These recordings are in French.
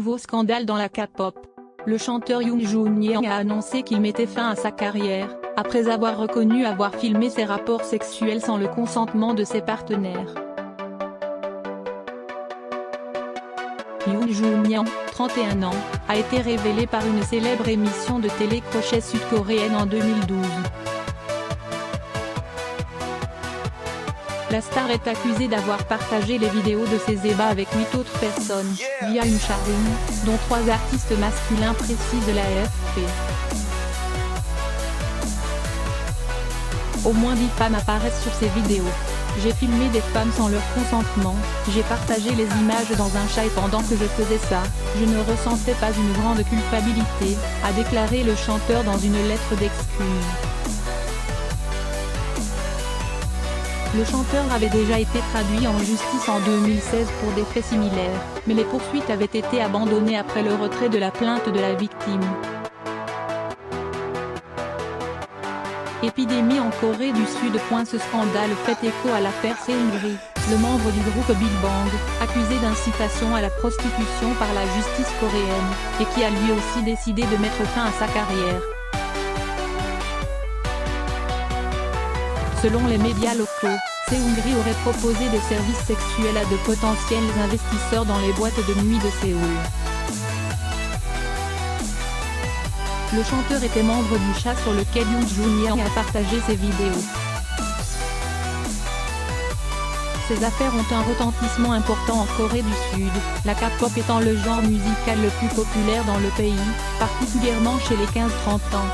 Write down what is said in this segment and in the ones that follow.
nouveau scandale dans la K-pop. Le chanteur Yoon Jun-young a annoncé qu'il mettait fin à sa carrière, après avoir reconnu avoir filmé ses rapports sexuels sans le consentement de ses partenaires. Yoon Jun-young, 31 ans, a été révélé par une célèbre émission de télé-crochet sud-coréenne en 2012. La star est accusée d'avoir partagé les vidéos de ses ébats avec 8 autres personnes, via une chatroom, dont 3 artistes masculins, précise l'AFP. Au moins 10 femmes apparaissent sur ces vidéos. J'ai filmé des femmes sans leur consentement, j'ai partagé les images dans un chat et pendant que je faisais ça, je ne ressentais pas une grande culpabilité, a déclaré le chanteur dans une lettre d'excuse. Le chanteur avait déjà été traduit en justice en 2016 pour des faits similaires, mais les poursuites avaient été abandonnées après le retrait de la plainte de la victime. Épidémie en Corée du Sud. Ce scandale fait écho à l'affaire Seungri, le membre du groupe Big Bang, accusé d'incitation à la prostitution par la justice coréenne, et qui a lui aussi décidé de mettre fin à sa carrière. Selon les médias locaux, Seungri aurait proposé des services sexuels à de potentiels investisseurs dans les boîtes de nuit de Séoul. Le chanteur était membre du chat sur lequel Yoon Jun-young a partagé ses vidéos. Ces affaires ont un retentissement important en Corée du Sud, la K-pop étant le genre musical le plus populaire dans le pays, particulièrement chez les 15-30 ans.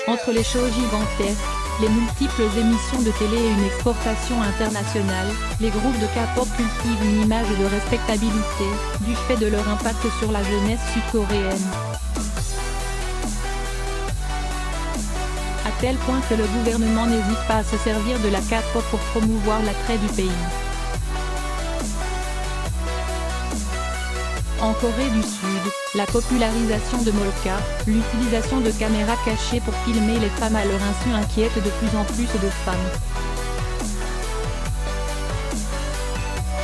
Entre les shows gigantesques, les multiples émissions de télé et une exportation internationale, les groupes de K-pop cultivent une image de respectabilité, du fait de leur impact sur la jeunesse sud-coréenne. À tel point que le gouvernement n'hésite pas à se servir de la K-pop pour promouvoir l'attrait du pays. En Corée du Sud, la popularisation de Molka, l'utilisation de caméras cachées pour filmer les femmes à leur insu inquiète de plus en plus de femmes.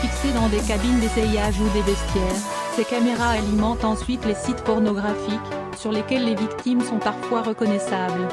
Fixées dans des cabines d'essayage ou des vestiaires, ces caméras alimentent ensuite les sites pornographiques, sur lesquels les victimes sont parfois reconnaissables.